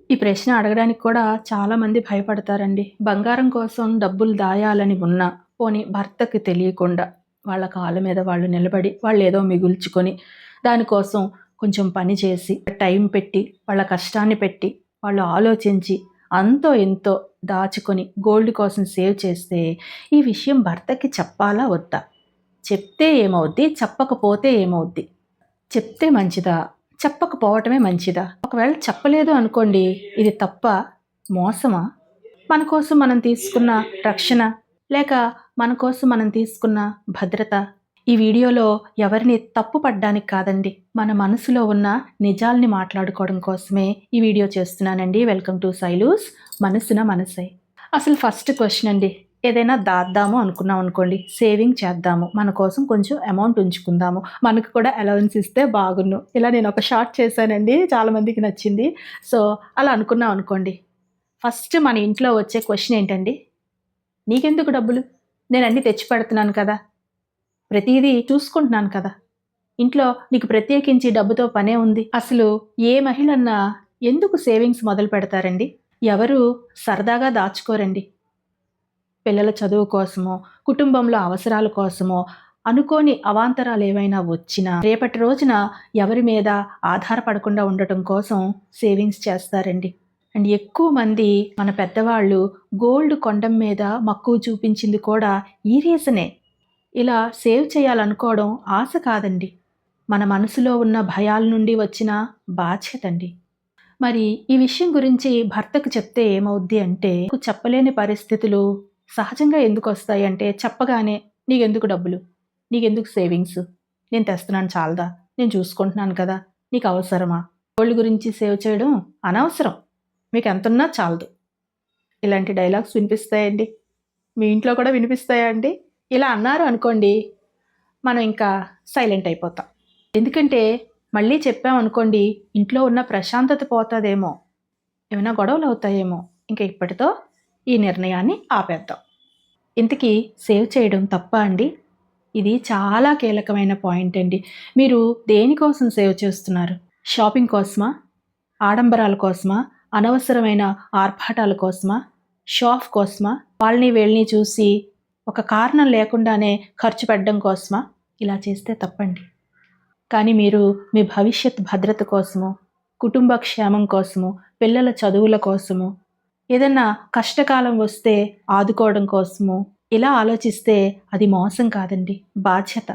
ఈ ప్రశ్న అడగడానికి కూడా చాలామంది భయపడతారండి. బంగారం కోసం డబ్బులు దాయాలని ఉన్నా, పోనీ భర్తకి తెలియకుండా వాళ్ళ కాళ్ళ మీద వాళ్ళు నిలబడి, వాళ్ళేదో మిగుల్చుకొని, దానికోసం కొంచెం పని చేసి, టైం పెట్టి, వాళ్ళ కష్టాన్ని పెట్టి, వాళ్ళు ఆలోచించి, అంతో ఎంతో దాచుకొని గోల్డ్ కోసం సేవ్ చేస్తే, ఈ విషయం భర్తకి చెప్పాలా వద్దా? చెప్తే ఏమవుద్ది? చెప్పకపోతే ఏమవుద్ది? చెప్తే మంచిదా? చెప్పకపోవటమే మంచిదా? ఒకవేళ చెప్పలేదు అనుకోండి, ఇది తప్పా? మోసమా? మన కోసం మనం తీసుకున్న రక్షణ, లేక మన కోసం మనం తీసుకున్న భద్రత? ఈ వీడియోలో ఎవరిని తప్పు పడ్డానికి కాదండి, మన మనసులో ఉన్న నిజాల్ని మాట్లాడుకోవడం కోసమే ఈ వీడియో చేస్తున్నానండి. వెల్కమ్ టు శైలూస్ మనసున మనసై. అసలు ఫస్ట్ క్వశ్చన్ అండి, ఏదైనా దాద్దాము అనుకున్నాం అనుకోండి, సేవింగ్ చేద్దాము, మన కోసం కొంచెం అమౌంట్ ఉంచుకుందాము, మనకు కూడా అలవెన్స్ ఇస్తే బాగున్ను. ఇలా నేను ఒక షార్ట్ చేశానండి, చాలామందికి నచ్చింది. సో అలా అనుకున్నాం అనుకోండి, ఫస్ట్ మన ఇంట్లో వచ్చే క్వశ్చన్ ఏంటండి? నీకెందుకు డబ్బులు? నేను అన్నీ తెచ్చి పెడుతున్నాను కదా, ప్రతిదీ చూసుకుంటున్నాను కదా, ఇంట్లో నీకు ప్రత్యేకించి డబ్బుతో పనే ఉంది. అసలు ఏ మహిళన్నా ఎందుకు సేవింగ్స్ మొదలు పెడతారండి? ఎవరు సరదాగా దాచుకోరండి. పిల్లల చదువు కోసమో, కుటుంబంలో అవసరాల కోసమో, అనుకోని అవాంతరాలు ఏవైనా వచ్చినా రేపటి రోజున ఎవరి మీద ఆధారపడకుండా ఉండటం కోసం సేవింగ్స్ చేస్తారండి. అండ్ ఎక్కువ మంది మన పెద్దవాళ్ళు గోల్డ్ కొండం మీద మక్కువ చూపించింది కూడా ఈ రీజనే. ఇలా సేవ్ చేయాలనుకోవడం ఆశ కాదండి, మన మనసులో ఉన్న భయాల నుండి వచ్చిన బాధ్యత అండి. మరి ఈ విషయం గురించి భర్తకు చెప్తే ఏమవుద్ది అంటే, చెప్పలేని పరిస్థితులు సహజంగా ఎందుకు వస్తాయి అంటే, చెప్పగానే నీకెందుకు డబ్బులు, నీకెందుకు సేవింగ్స్, నేను తెస్తున్నాను చాలదా, నేను చూసుకుంటున్నాను కదా, నీకు అవసరమా, గోల్డ్ గురించి సేవ్ చేయడం అనవసరం, మీకు ఎంతున్నా చాలదు, ఇలాంటి డైలాగ్స్ వినిపిస్తాయండి. మీ ఇంట్లో కూడా వినిపిస్తాయా అండి? ఇలా అన్నారు అనుకోండి, మనం ఇంకా సైలెంట్ అయిపోతాం. ఎందుకంటే మళ్ళీ చెప్పామనుకోండి, ఇంట్లో ఉన్న ప్రశాంతత పోతుందేమో, ఏమైనా గొడవలు అవుతాయేమో, ఇంకా ఇప్పటితో ఈ నిర్ణయాన్ని ఆపేద్దాం. ఇంతకీ సేవ్ చేయడం తప్పా అండి? ఇది చాలా కీలకమైన పాయింట్ అండి. మీరు దేనికోసం సేవ్ చేస్తున్నారు? షాపింగ్ కోసమా? ఆడంబరాల కోసమా? అనవసరమైన ఆర్భాటాల కోసమా? షాఫ్ కోసమా? వాళ్ళని వీళ్ళని చూసి ఒక కారణం లేకుండానే ఖర్చు పెట్టడం కోసమా? ఇలా చేస్తే తప్పండి. కానీ మీరు మీ భవిష్యత్ భద్రత కోసము, కుటుంబ క్షేమం కోసము, పిల్లల చదువుల కోసము, ఏదన్నా కష్టకాలం వస్తే ఆదుకోవడం కోసము ఇలా ఆలోచిస్తే అది మోసం కాదండి, బాధ్యత.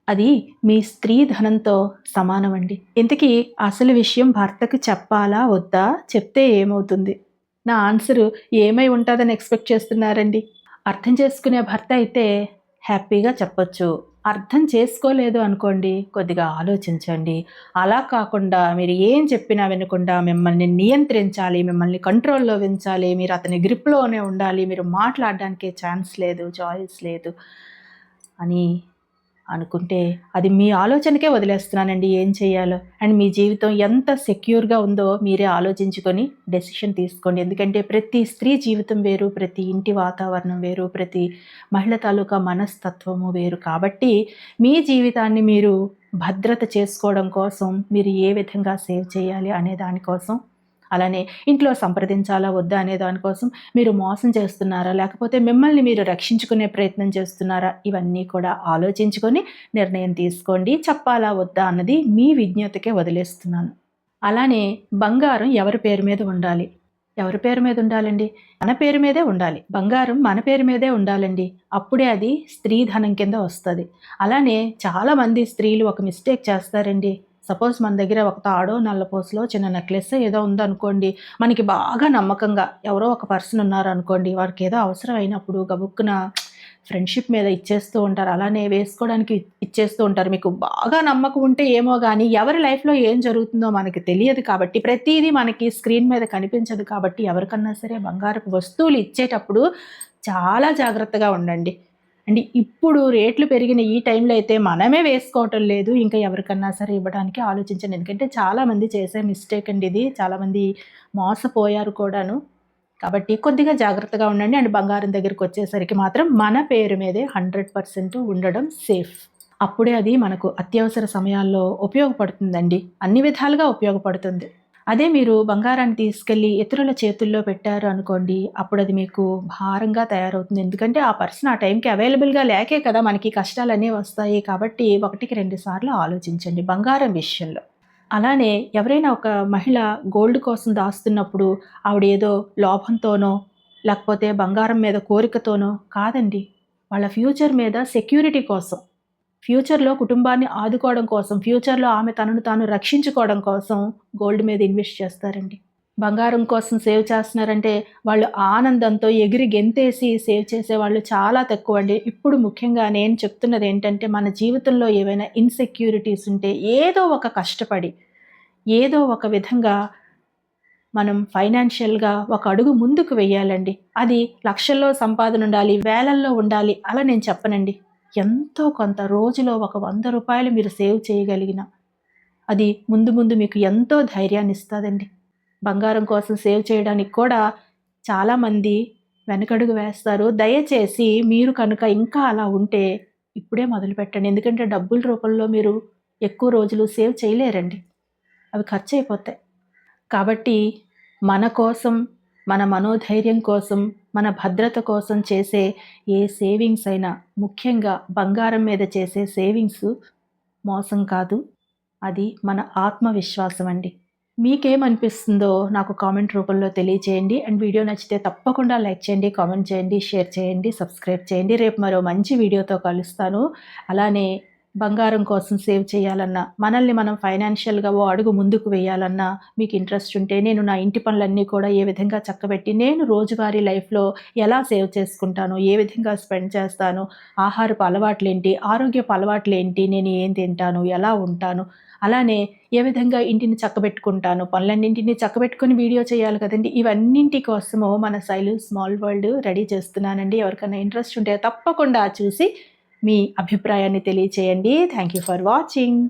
అది మీ స్త్రీ ధనంతో సమానం అండి. ఇంతకీ అసలు విషయం భర్తకు చెప్పాలా వద్దా? చెప్తే ఏమవుతుంది? నా ఆన్సరు ఏమై ఉంటుందని ఎక్స్పెక్ట్ చేస్తున్నారండి? అర్థం చేసుకునే భర్త అయితే హ్యాపీగా చెప్పొచ్చు. అర్థం చేసుకోలేదు అనుకోండి, కొద్దిగా ఆలోచించండి. అలా కాకుండా మీరు ఏం చెప్పినా వినకుండా మిమ్మల్ని నియంత్రించాలి, మిమ్మల్ని కంట్రోల్లో ఉంచాలి, మీరు అతని గ్రిప్లోనే ఉండాలి, మీరు మాట్లాడడానికి ఛాన్స్ లేదు, చాయిస్ లేదు అని అనుకుంటే అది మీ ఆలోచనకే వదిలేస్తున్నానండి, ఏం చేయాలో. అండ్ మీ జీవితం ఎంత సెక్యూర్గా ఉందో మీరే ఆలోచించుకొని డెసిషన్ తీసుకోండి. ఎందుకంటే ప్రతి స్త్రీ జీవితం వేరు, ప్రతి ఇంటి వాతావరణం వేరు, ప్రతి మహిళ తాలూకా మనస్తత్వము వేరు. కాబట్టి మీ జీవితాన్ని మీరు భద్రత చేసుకోవడం కోసం మీరు ఏ విధంగా సేవ్ చేయాలి అనే దానికోసం, అలానే ఇంట్లో సంప్రదించాలా వద్దా అనే దానికోసం, మీరు మోసం చేస్తున్నారా లేకపోతే మిమ్మల్ని మీరు రక్షించుకునే ప్రయత్నం చేస్తున్నారా, ఇవన్నీ కూడా ఆలోచించుకొని నిర్ణయం తీసుకోండి. చెప్పాలా వద్దా అన్నది మీ విజ్ఞతకే వదిలేస్తున్నాను. అలానే బంగారం ఎవరి పేరు మీద ఉండాలి? ఎవరి పేరు మీద ఉండాలండి? మన పేరు మీదే ఉండాలి. బంగారం మన పేరు మీదే ఉండాలండి, అప్పుడే అది స్త్రీ ధనం కింద వస్తుంది. అలానే చాలామంది స్త్రీలు ఒక మిస్టేక్ చేస్తారండి. సపోజ్ మన దగ్గర ఒక తాడో నల్లపూసలో చిన్న నెక్లెస్ ఏదో ఉందనుకోండి, మనకి బాగా నమ్మకంగా ఎవరో ఒక పర్సన్ ఉన్నారనుకోండి, వారికి ఏదో అవసరం అయినప్పుడు గబుక్కున ఫ్రెండ్షిప్ మీద ఇచ్చేస్తూ ఉంటారు, అలానే వేసుకోవడానికి ఇచ్చేస్తూ ఉంటారు. మీకు బాగా నమ్మకం ఉంటే ఏమో కానీ ఎవరి లైఫ్లో ఏం జరుగుతుందో మనకి తెలియదు కాబట్టి, ప్రతిదీ మనకి స్క్రీన్ మీద కనిపించదు కాబట్టి, ఎవరికన్నా సరే బంగారపు వస్తువులు ఇచ్చేటప్పుడు చాలా జాగ్రత్తగా ఉండండి. అండ్ ఇప్పుడు రేట్లు పెరిగిన ఈ టైంలో అయితే మనమే వేసుకోవటం లేదు, ఇంకా ఎవరికన్నా సరే ఇవ్వడానికి ఆలోచించండి. ఎందుకంటే చాలామంది చేసే మిస్టేక్ అండి ఇది, చాలామంది మోసపోయారు కూడాను. కాబట్టి కొద్దిగా జాగ్రత్తగా ఉండండి. అండ్ బంగారం దగ్గరికి వచ్చేసరికి మాత్రం మన పేరు మీదే 100% ఉండడం సేఫ్. అప్పుడే అది మనకు అత్యవసర సమయాల్లో ఉపయోగపడుతుందండి, అన్ని విధాలుగా ఉపయోగపడుతుంది. అదే మీరు బంగారాన్ని తీసుకెళ్ళి ఇతరుల చేతుల్లో పెట్టారు అనుకోండి, అప్పుడది మీకు భారంగా తయారవుతుంది. ఎందుకంటే ఆ పర్సన్ ఆ టైంకి అవైలబుల్‌గా లేకే కదా మనకి కష్టాలన్నీ వస్తాయి. కాబట్టి ఒకటికి 2 సార్లు ఆలోచించండి బంగారం విషయంలో. అలానే ఎవరైనా ఒక మహిళ గోల్డ్ కోసం దాస్తున్నప్పుడు ఆవిడేదో లోభంతోనో, లేకపోతే బంగారం మీద కోరికతోనో కాదండి. వాళ్ళ ఫ్యూచర్ మీద సెక్యూరిటీ కోసం. ఫ్యూచర్‌లో కుటుంబాన్ని ఆదుకోవడం కోసం, ఫ్యూచర్‌లో ఆమె తనను తాను రక్షించుకోవడం కోసం గోల్డ్ మీద ఇన్వెస్ట్ చేస్తారండి. బంగారం కోసం సేవ్ చేస్తున్నారంటే, వాళ్ళు ఆనందంతో ఎగిరి గెంతేసి సేవ్ చేసేవాళ్ళు చాలా తక్కువండి. ఇప్పుడు ముఖ్యంగా నేను చెప్తున్నదేంటంటే, మన జీవితంలో ఏవైనా ఇన్‌సెక్యూరిటీస్ ఉంటే, ఏదో ఒక కష్టపడి, ఏదో ఒక విధంగా మనం ఫైనాన్షియల్‌గా ఒక అడుగు ముందుకు వెయ్యాలండి. అది లక్షల్లో సంపాదనుండాలి, వేలల్లో ఉండాలి అలా నేను చెప్పనండి. ఎంతో కొంత రోజులో ఒక రూ. 100 మీరు సేవ్ చేయగలిగిన, అది ముందు ముందు మీకు ఎంతో ధైర్యాన్నిస్తదండి. బంగారం కోసం సేవ్ చేయడానికి కూడా చాలామంది వెనకడుగు వేస్తారు. దయచేసి మీరు కనుక ఇంకా అలా ఉంటే ఇప్పుడే మొదలుపెట్టండి. ఎందుకంటే డబ్బుల రూపంలో మీరు ఎక్కువ రోజులు సేవ్ చేయలేరండి. అవి ఖర్చయిపోతాయి. కాబట్టి మన కోసం, మన మనోధైర్యం కోసం, మన భద్రత కోసం చేసే ఏ సేవింగ్స్ అయినా, ముఖ్యంగా బంగారం మీద చేసే సేవింగ్స్ మోసం కాదు. అది మన ఆత్మవిశ్వాసం అండి. మీకేమనిపిస్తుందో నాకు కామెంట్ రూపంలో తెలియచేయండి. అండ్ వీడియో నచ్చితే తప్పకుండా లైక్ చేయండి, కామెంట్ చేయండి, షేర్ చేయండి, సబ్స్క్రైబ్ చేయండి. రేపు మరో మంచి వీడియోతో కలుస్తాను. అలానే బంగారం కోసం సేవ్ చేయాలన్నా, మనల్ని మనం ఫైనాన్షియల్‌గా ఓ అడుగు ముందుకు వేయాలన్నా మీకు ఇంట్రెస్ట్ ఉంటే, నేను నా ఇంటి పనులన్నీ కూడా ఏ విధంగా చక్కబెట్టి, నేను రోజువారీ లైఫ్‌లో ఎలా సేవ్ చేసుకుంటాను, ఏ విధంగా స్పెండ్ చేస్తాను, ఆహారపు అలవాట్లేంటి, ఆరోగ్యపు అలవాట్లేంటి, నేను ఏం తింటాను, ఎలా ఉంటాను, అలానే ఏ విధంగా ఇంటిని చక్కబెట్టుకుంటాను, పనులన్నింటిని చక్కబెట్టుకొని వీడియో చేయాలి కదండీ! ఇవన్నింటి కోసము మన శైలు స్మాల్ వరల్డ్ రెడీ చేస్తున్నానండి. ఎవరికైనా ఇంట్రెస్ట్ ఉంటే తప్పకుండా చూసి మీ అభిప్రాయాన్ని తెలియచేయండి. Thank you for watching.